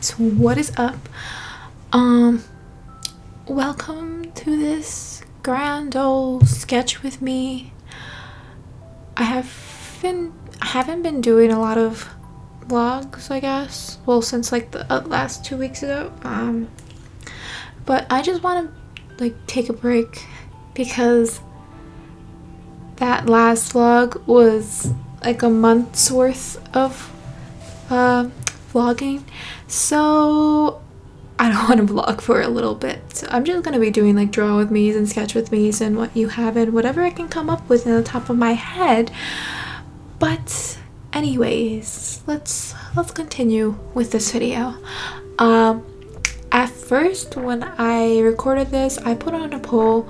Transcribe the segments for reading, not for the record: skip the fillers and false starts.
So what is up? Welcome to this grand old sketch with me. I haven't been doing a lot of vlogs, I guess. Well, since like the last 2 weeks ago. But I just want to take a break because that last vlog was like a month's worth of vlogging, so I don't want to vlog for a little bit. So I'm just gonna be doing like draw with me's and sketch with me's and what you have and whatever I can come up with in the top of my head. But anyways, let's continue with this video. At first, when I recorded this, I put on a poll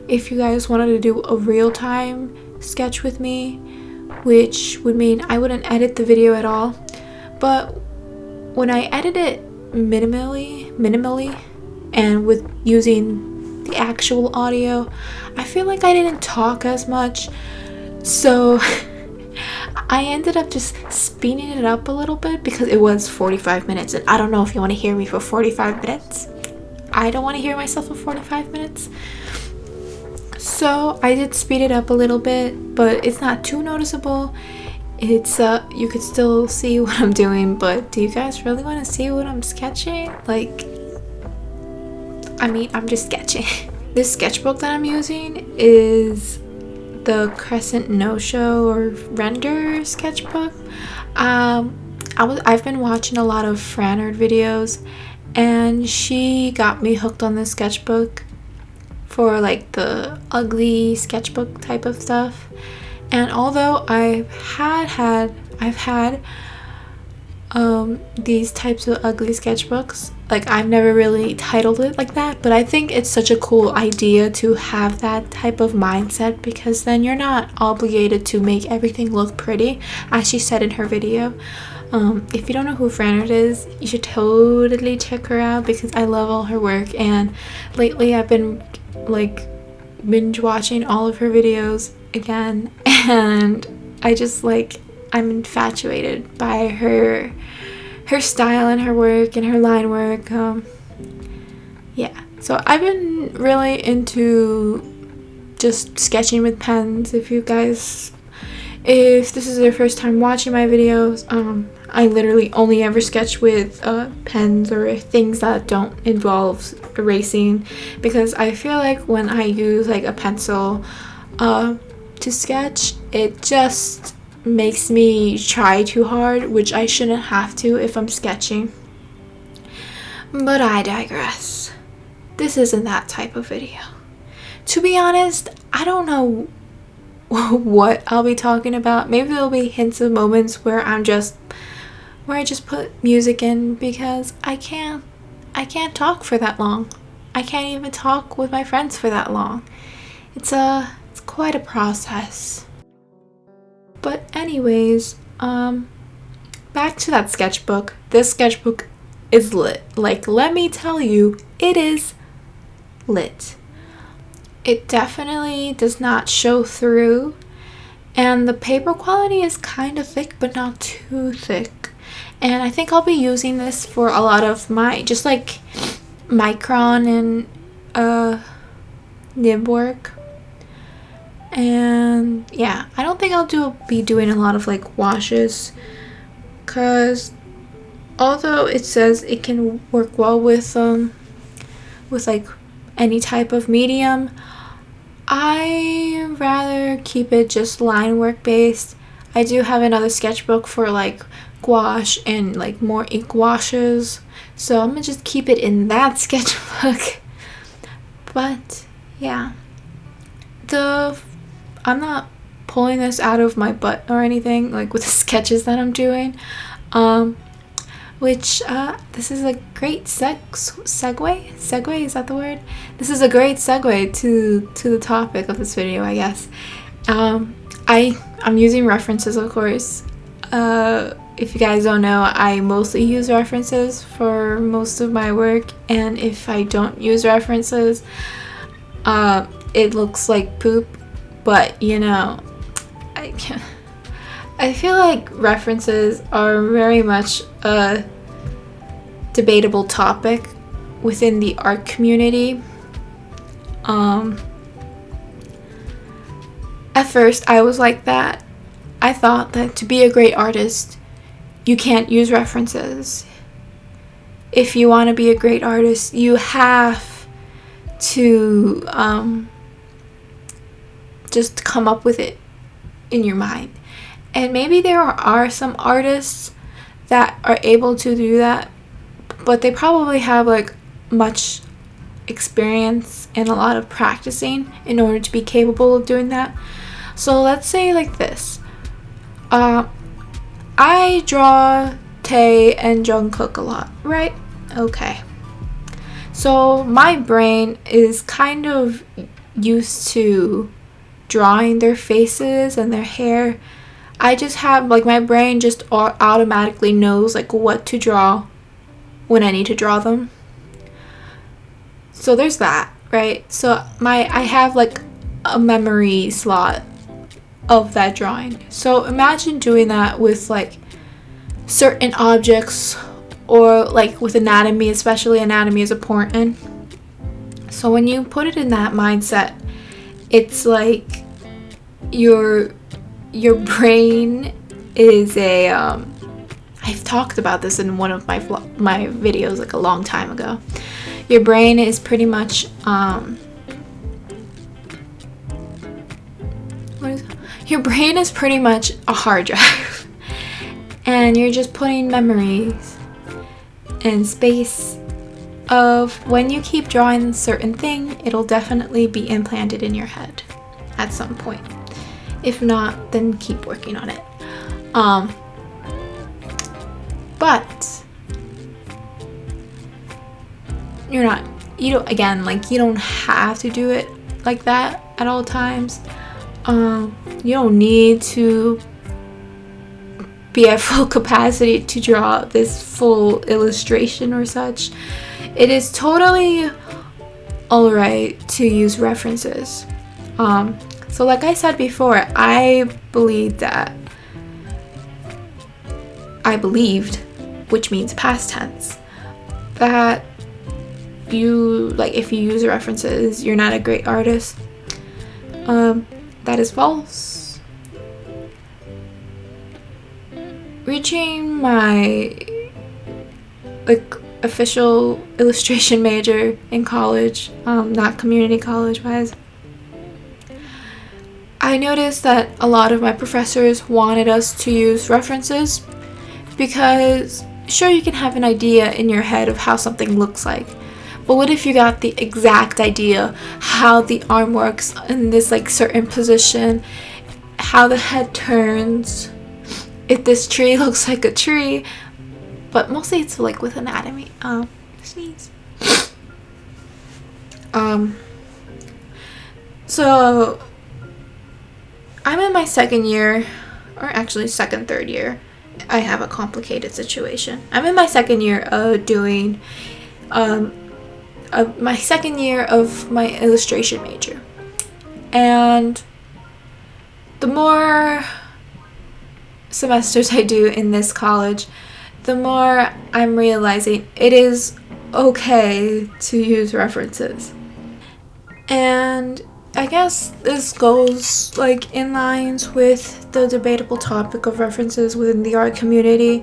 if you guys wanted to do a real-time sketch with me, which would mean I wouldn't edit the video at all. But when I edit it minimally and with using the actual audio, I feel like I didn't talk as much, so I ended up just speeding it up a little bit because it was 45 minutes, and I don't know if you want to hear me for 45 minutes. I don't want to hear myself for 45 minutes. So I did speed it up a little bit, but it's not too noticeable. It's you could still see what I'm doing, but do you guys really want to see what I'm sketching? I'm just sketching. This sketchbook that I'm using is the Crescent No-Show or Render sketchbook. I've been watching a lot of Franard videos, and she got me hooked on this sketchbook for like the ugly sketchbook type of stuff. And although I've had these types of ugly sketchbooks, like I've never really titled it like that, but I think it's such a cool idea to have that type of mindset, because then you're not obligated to make everything look pretty, as she said in her video. If you don't know who Franard is, you should totally check her out because I love all her work, and lately I've been like binge watching all of her videos again, and I'm infatuated by her style and her work and her line work. So I've been really into just sketching with pens. If this is your first time watching my videos, I literally only ever sketch with pens or things that don't involve erasing, because I feel like when I use like a pencil to sketch, it just makes me try too hard, which I shouldn't have to if I'm sketching. But I digress. This isn't that type of video. To be honest, I don't know what I'll be talking about. Maybe there'll be hints of moments where I just put music in, because I can't talk for that long. I can't even talk with my friends for that long. It's quite a process. But anyways, back to that sketchbook. This sketchbook is lit. Like, let me tell you, it is lit. It definitely does not show through, and the paper quality is kind of thick, but not too thick. And I think I'll be using this for a lot of my just like micron and nib work. And yeah, I don't think I'll be doing a lot of like washes, because although it says it can work well with like any type of medium, I rather keep it just line work based. I do have another sketchbook for like gouache and like more ink washes, so I'm gonna just keep it in that sketchbook. But yeah, I'm not pulling this out of my butt or anything, like with the sketches that I'm doing, which this is a great segue, is that the word? This is a great segue to the topic of this video, I guess. I'm using references, of course. If you guys don't know, I mostly use references for most of my work, and if I don't use references, it looks like poop. But you know, I feel like references are very much a debatable topic within the art community. At first, I was like that. I thought that to be a great artist, you can't use references. If you want to be a great artist, you have to just come up with it in your mind. And maybe there are some artists that are able to do that, but they probably have like much experience and a lot of practicing in order to be capable of doing that. So let's say like this. I draw Tae and Jungkook a lot, right? Okay. So my brain is kind of used to drawing their faces and their hair. I just have, like, my brain just automatically knows, like, what to draw when I need to draw them. So there's that, right? So I have, like, a memory slot of that drawing. So imagine doing that with, like, certain objects, or, like, with anatomy. Especially anatomy is important. So when you put it in that mindset, it's like your brain is a I've talked about this in one of my videos like a long time ago. Your brain is pretty much your brain is pretty much a hard drive, and you're just putting memories and space of when you keep drawing a certain thing, it'll definitely be implanted in your head at some point. If not, then keep working on it. But you don't have to do it like that at all times. You don't need to be at full capacity to draw this full illustration or such. It is totally alright to use references. So like I said before, I believed, which means past tense, that if you use references, you're not a great artist. That is false. Reaching my official illustration major in college, not community college wise, I noticed that a lot of my professors wanted us to use references because sure, you can have an idea in your head of how something looks like, but what if you got the exact idea how the arm works in this certain position, how the head turns, if this tree looks like a tree, but mostly it's with anatomy. Sneeze. So I'm in my second year, or actually third year. I have a complicated situation. I'm in my second year of doing my second year of my illustration major, and the more semesters I do in this college, the more I'm realizing it is okay to use references. And I guess this goes in lines with the debatable topic of references within the art community.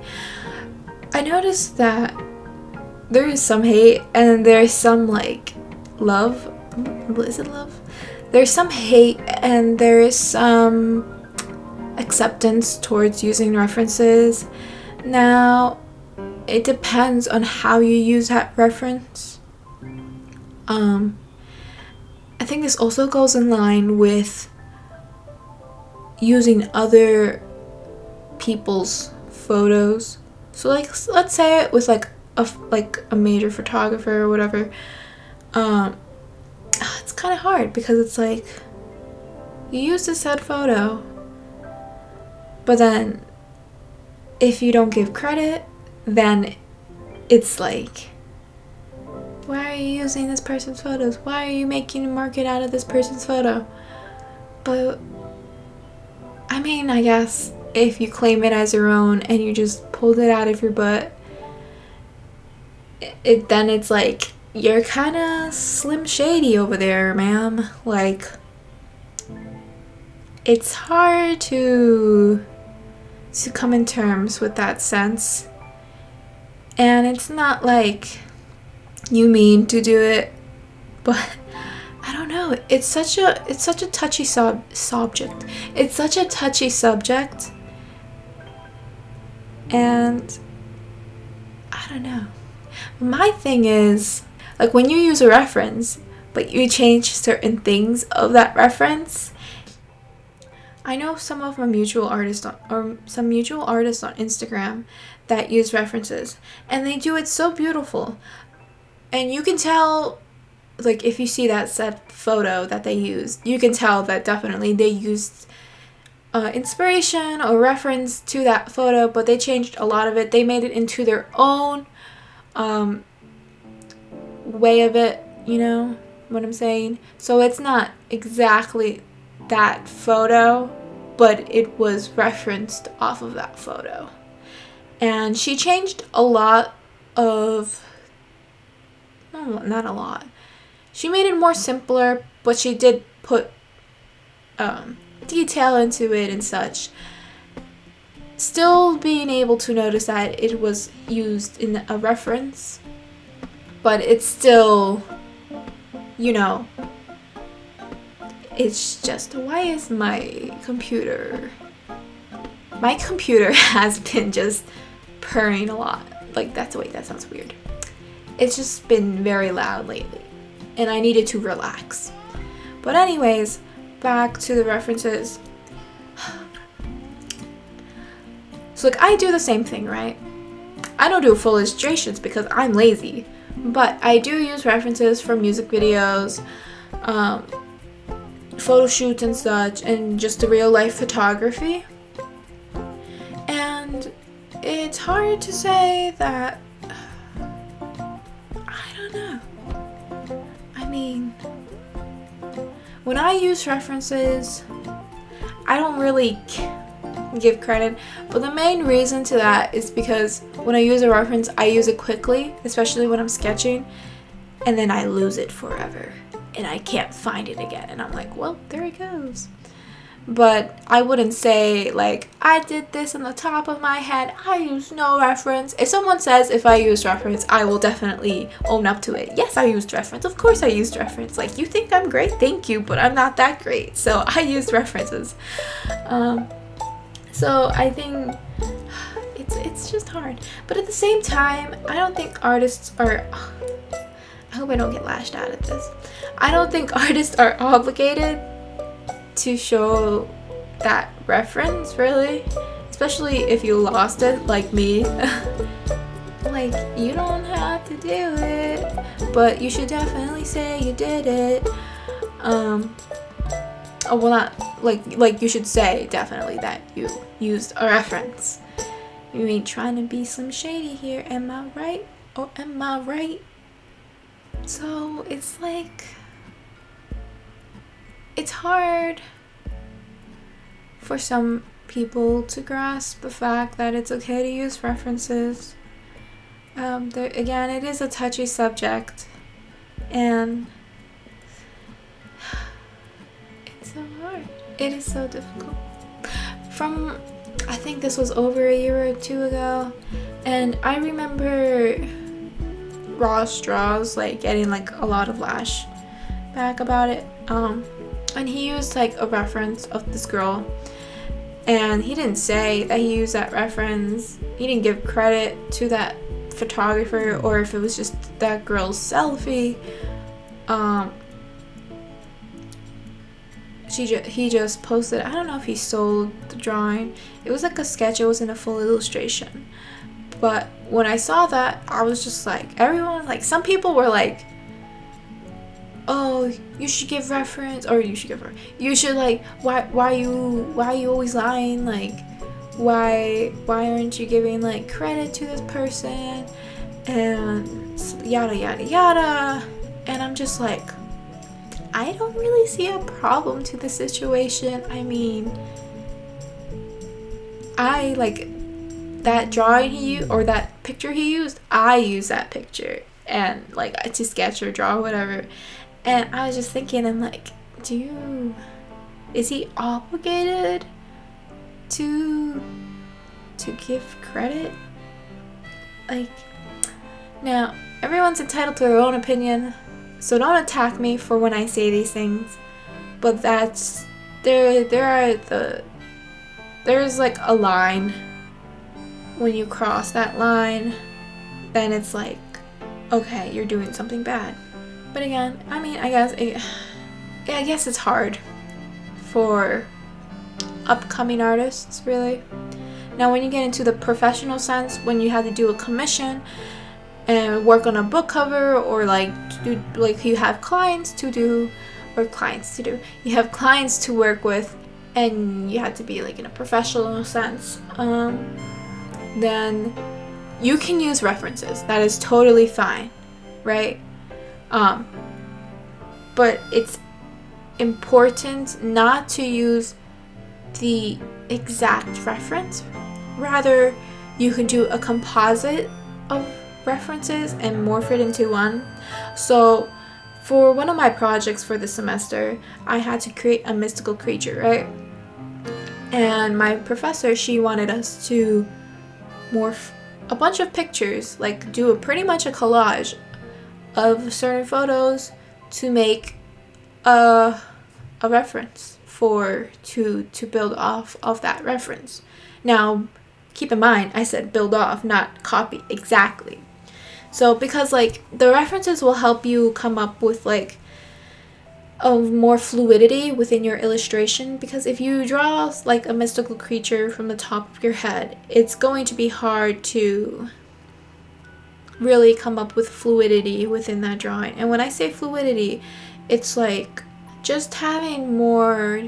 I noticed that there is some hate and there's some love. Is it love? There's some hate and there is some acceptance towards using references. Now, it depends on how you use that reference. I think this also goes in line with using other people's photos. So let's say it with a major photographer or whatever. It's kind of hard because it's you use the said photo, but then if you don't give credit, then it's why are you using this person's photos? Why are you making a market out of this person's photo? But I mean, I guess if you claim it as your own and you just pulled it out of your butt, then it's like, you're kind of Slim Shady over there, ma'am. Like, it's hard to come in terms with that sense. And it's not like you mean to do it, but I don't know. It's such a touchy subject. It's such a touchy subject. And I don't know. My thing is, like, when you use a reference, but you change certain things of that reference. I know some of my mutual artists on Instagram that use references, and they do it so beautiful. And you can tell, like, if you see that set photo that they used, you can tell that definitely they used inspiration or reference to that photo, but they changed a lot of it. They made it into their own way of it, you know what I'm saying? So it's not exactly that photo, but it was referenced off of that photo. And she changed a lot of, no, not a lot. She made it more simpler, but she did put detail into it and such. Still being able to notice that it was used in a reference, but it's still, you know, it's just, why is my computer has been just purring a lot. Like, that sounds weird. It's just been very loud lately, and I needed to relax. But anyways, back to the references. So, like, I do the same thing, right? I don't do full illustrations because I'm lazy, but I do use references for music videos, photo shoots and such, and just the real life photography. And it's hard to say that, I don't know. I mean, when I use references, I don't really give credit, but the main reason to that is because when I use a reference, I use it quickly, especially when I'm sketching, and then I lose it forever and I can't find it again, and I'm like, well, there it goes. But I wouldn't say, like, I did this on the top of my head, I used no reference. If someone says if I used reference, I will definitely own up to it. Yes, I used reference. Of course I used reference. Like, you think I'm great? Thank you, but I'm not that great. So I used references. So I think it's just hard. But at the same time, I don't think artists are, I hope I don't get lashed out at this. I don't think artists are obligated to show that reference, really. Especially if you lost it, like me. Like, you don't have to do it, but you should definitely say you did it. Oh, well, not like you should say definitely that you used a reference. You ain't trying to be Slim Shady here, am I right? Or am I right? So it's like, it's hard for some people to grasp the fact that it's okay to use references. Again, it is a touchy subject, and it's so hard. It is so difficult. I think this was over a year or two ago, and I remember Raw Straws like getting like a lot of lash back about it. And he used like a reference of this girl, and he didn't say that he used that reference. He didn't give credit to that photographer, or if it was just that girl's selfie. He just posted, I don't know if he sold the drawing. It was like a sketch, it wasn't a full illustration. But when I saw that, I was just like, everyone, like, some people were like, oh, you should give reference, or you should like, why you always lying, like, why aren't you giving like credit to this person, and yada yada yada. And I'm just like, I don't really see a problem to the situation. I mean, I like that drawing he used, or that picture he used, I use that picture and like to sketch or draw or whatever. And I was just thinking, I'm like, is he obligated to give credit? Like, now everyone's entitled to their own opinion, so don't attack me for when I say these things, but there's like a line. When you cross that line, then it's like, okay, you're doing something bad. But again, I mean, I guess it's hard for upcoming artists, really. Now, when you get into the professional sense, when you have to do a commission and work on a book cover, or like you have clients to do, you have clients to work with, and you have to be like in a professional sense, then you can use references. That is totally fine, right? But it's important not to use the exact reference. Rather, you can do a composite of references and morph it into one. So for one of my projects for the semester, I had to create a mystical creature, right? And my professor, she wanted us to morph a bunch of pictures, like do pretty much a collage of certain photos to make a reference to build off of that reference. Now, keep in mind, I said build off, not copy exactly. So because like the references will help you come up with like a more fluidity within your illustration, because if you draw like a mystical creature from the top of your head, it's going to be hard to really come up with fluidity within that drawing. And when I say fluidity, it's like just having more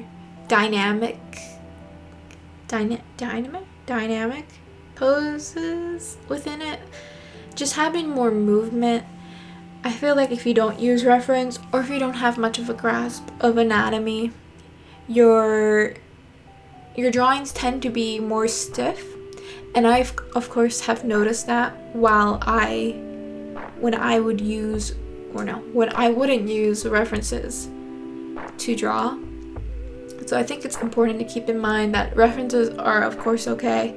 dynamic poses within it, just having more movement. I feel like if you don't use reference, or if you don't have much of a grasp of anatomy, your drawings tend to be more stiff. And I of course have noticed that when I wouldn't use references to draw. So I think it's important to keep in mind that references are of course okay,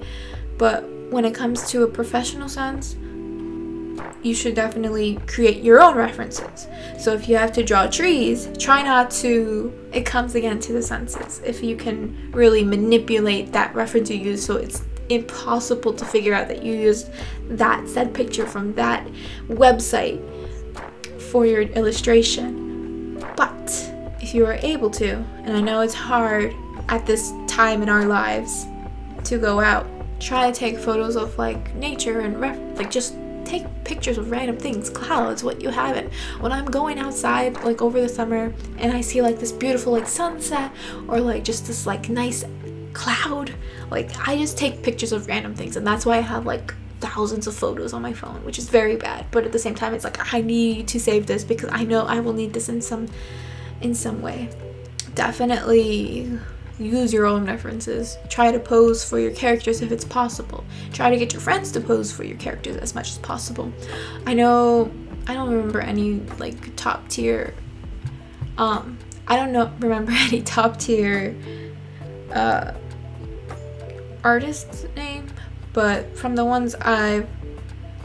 but when it comes to a professional sense, you should definitely create your own references. So if you have to draw trees, try not to, it comes again to the senses. If you can really manipulate that reference you use so it's impossible to figure out that you used that said picture from that website for your illustration. But if you are able to, and I know it's hard at this time in our lives to go out, try to take photos of like nature and just take pictures of random things, clouds, what you have it. When I'm going outside like over the summer and I see like this beautiful like sunset, or like just this like nice cloud, like I just take pictures of random things, and that's why I have like thousands of photos on my phone, which is very bad. But at the same time, it's like I need to save this because I know I will need this in some way. Definitely use your own references. Try to pose for your characters if it's possible. Try to get your friends to pose for your characters as much as possible. I don't remember any like top tier artist's name, but from the ones I've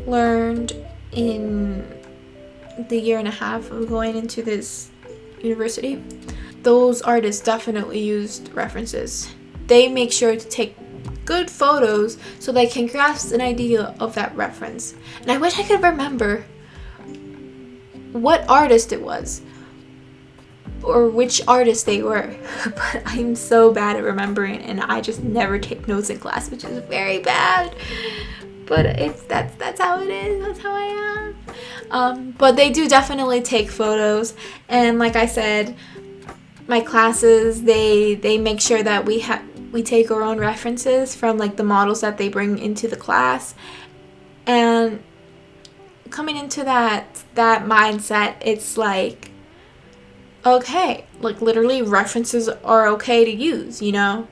learned in the year and a half of going into this university, those artists definitely used references. They make sure to take good photos so they can grasp an idea of that reference. And I wish I could remember what artist it was or which artist they were, but I'm so bad at remembering, and I just never take notes in class, which is very bad. But that's how it is. That's how I am. But they do definitely take photos, and like I said, my classes, they make sure that we take our own references from like the models that they bring into the class. And coming into that mindset, it's like, okay, like literally references are okay to use, you know?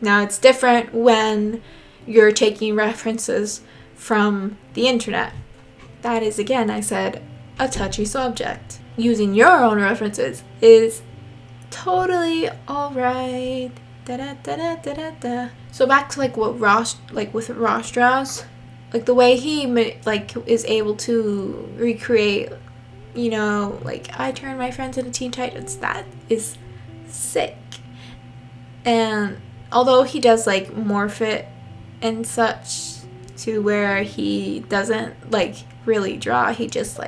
Now it's different when you're taking references from the internet. That is, again, I said, a touchy subject. Using your own references is totally alright. So back to what Ross, with Ross draws, the way he is able to recreate, I turn my friends into Teen Titans. That is sick. And although he does morph it and such to where he doesn't really draw, he just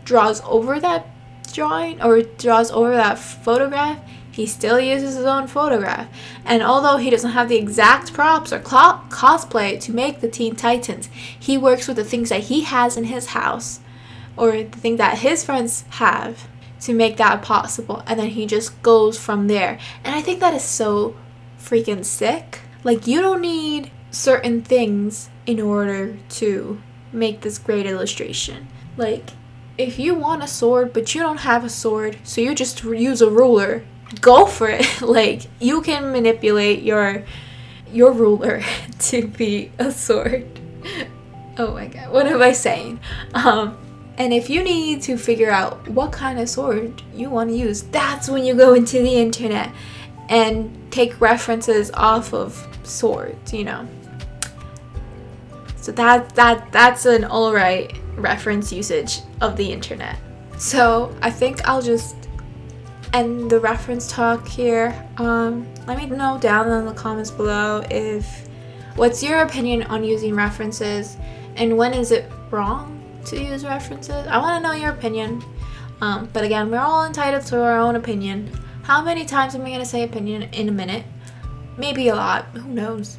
draws over that drawing or draws over that photograph, he still uses his own photograph. And although he doesn't have the exact props or cosplay to make the Teen Titans, he works with the things that he has in his house or the thing that his friends have to make that possible, and then he just goes from there. And I think that is so freaking sick. You don't need certain things in order to make this great illustration. If you want a sword but you don't have a sword, so you just use a ruler, go for it. You can manipulate your ruler to be a sword. Oh my god, what am I saying? And if you need to figure out what kind of sword you want to use, that's when you go into the internet and take references off of swords, So that's an alright reference usage of the internet. So I think I'll just end the reference talk here. Let me know down in the comments below what's your opinion on using references, and when is it wrong to use references? I want to know your opinion. But again, we're all entitled to our own opinion. How many times am I going to say opinion in a minute? Maybe a lot. Who knows?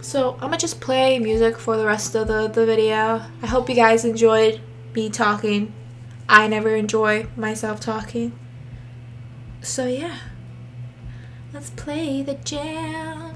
So I'm going to just play music for the rest of the video. I hope you guys enjoyed me talking. I never enjoy myself talking. So yeah. Let's play the jams.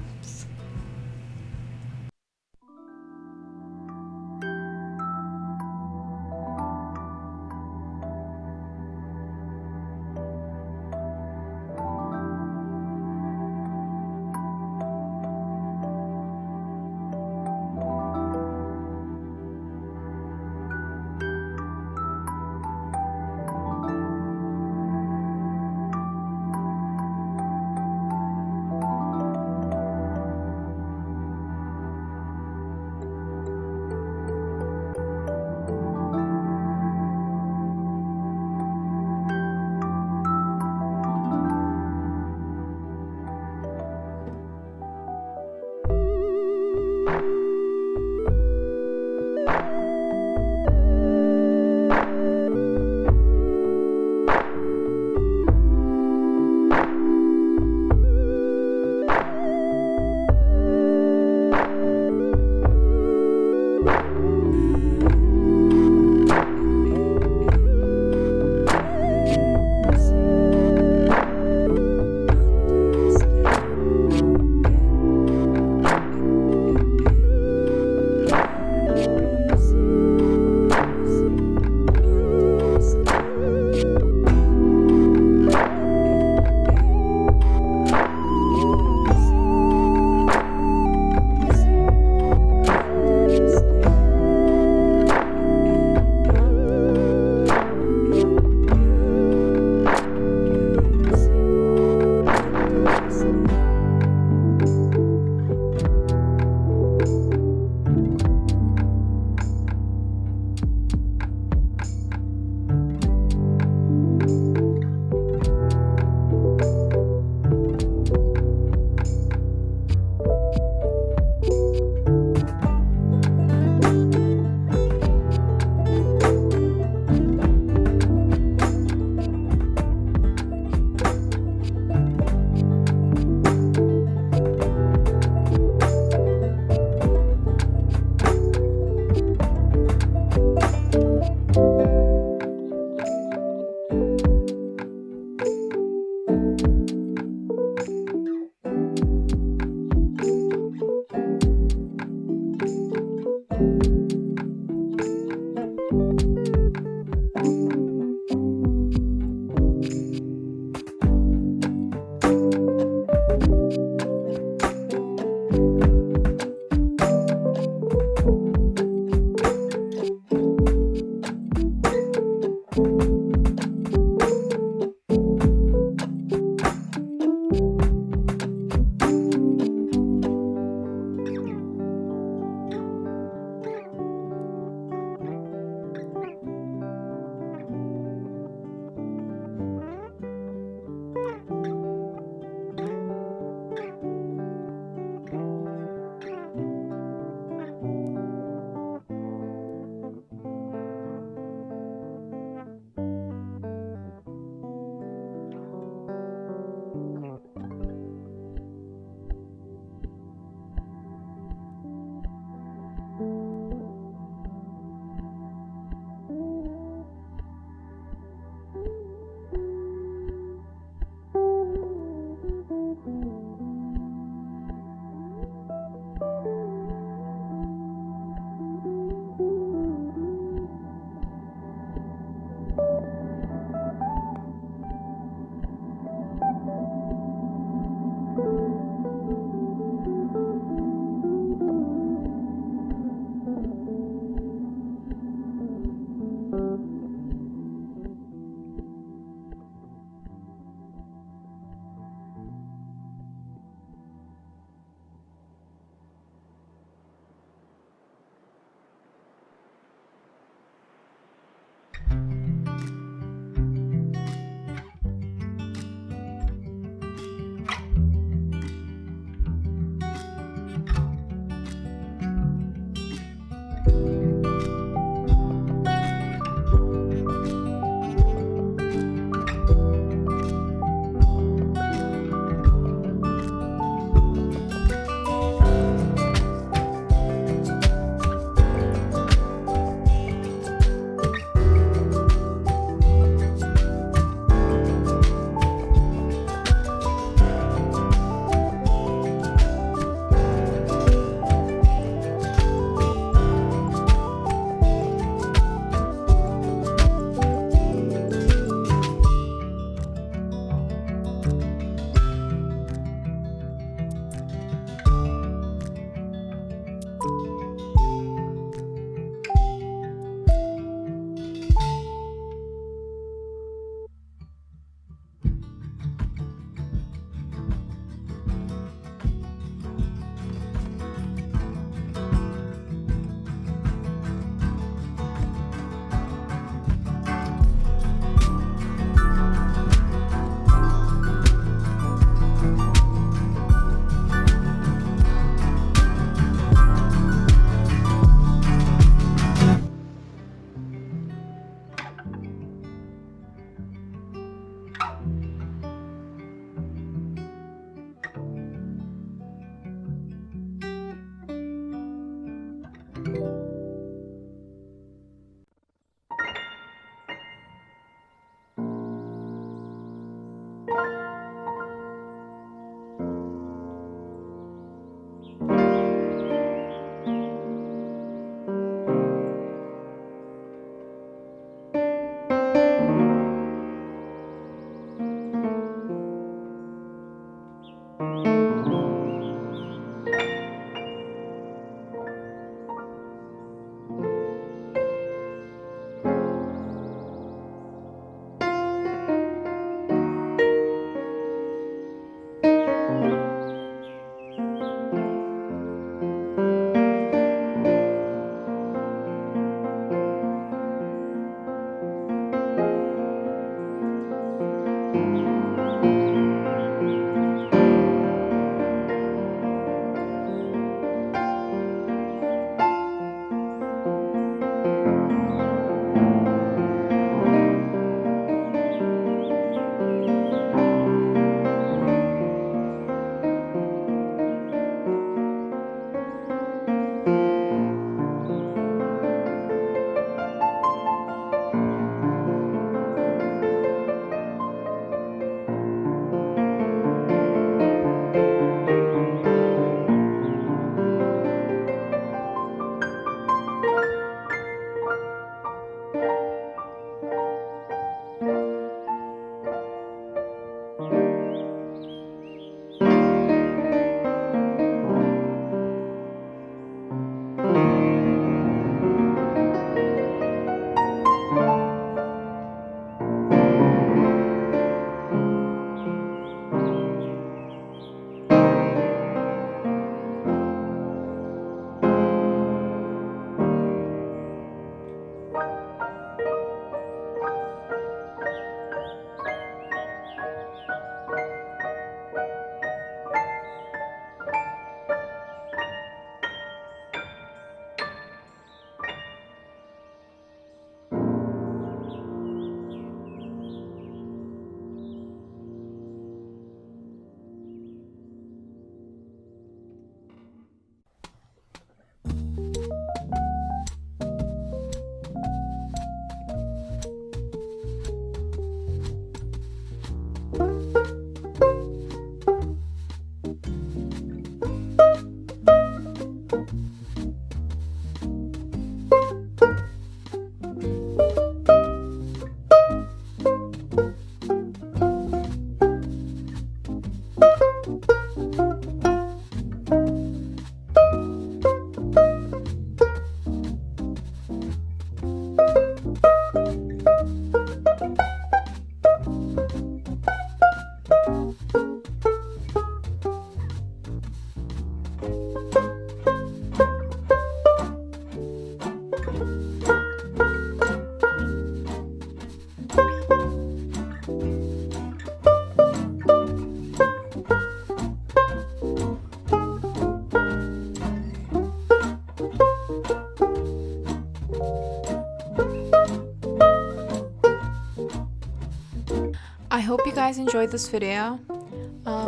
I hope you guys enjoyed this video.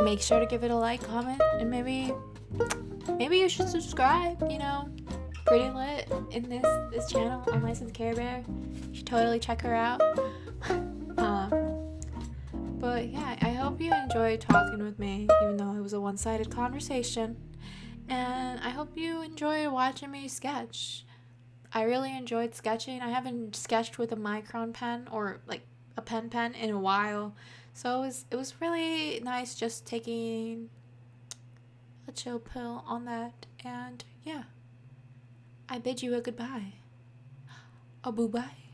Make sure to give it a like, comment, and maybe you should subscribe. You know, pretty lit in this channel on Licensed Care Bear. You should totally check her out. But yeah, I hope you enjoyed talking with me, even though it was a one-sided conversation. And I hope you enjoy watching me sketch. I really enjoyed sketching. I haven't sketched with a micron pen or like a pen in a while, so it was really nice just taking a chill pill on that. And yeah, I bid you a goodbye. A boo bye.